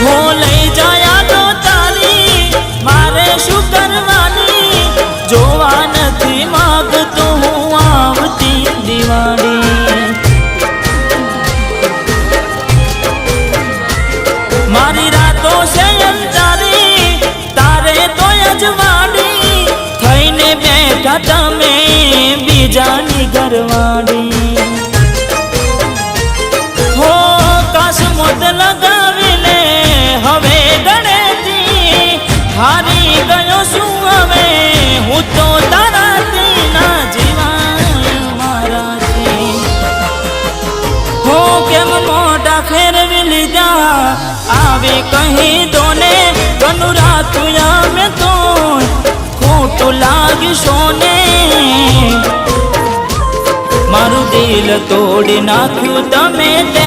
हो लई जाया तो तारी मारे शू करवानी जोवा नथी मागतो हूँ आवती दिवाળી मारी रातों से अंधारी तारे तो अजवाड़ी थईने बैठा तमे बीजानी घरवाड़ी हो काश मोत लगावी ले हवे गणेती हारी गयो शू हवे हूँ तो ताराती ना जीवाय माराती हो केम मोटा फेरवी लीधा आवे कहीं दोने कनु रातुया में तो खोटू लागी सोने मारू दिल तोड़ी नाख्यू तमे।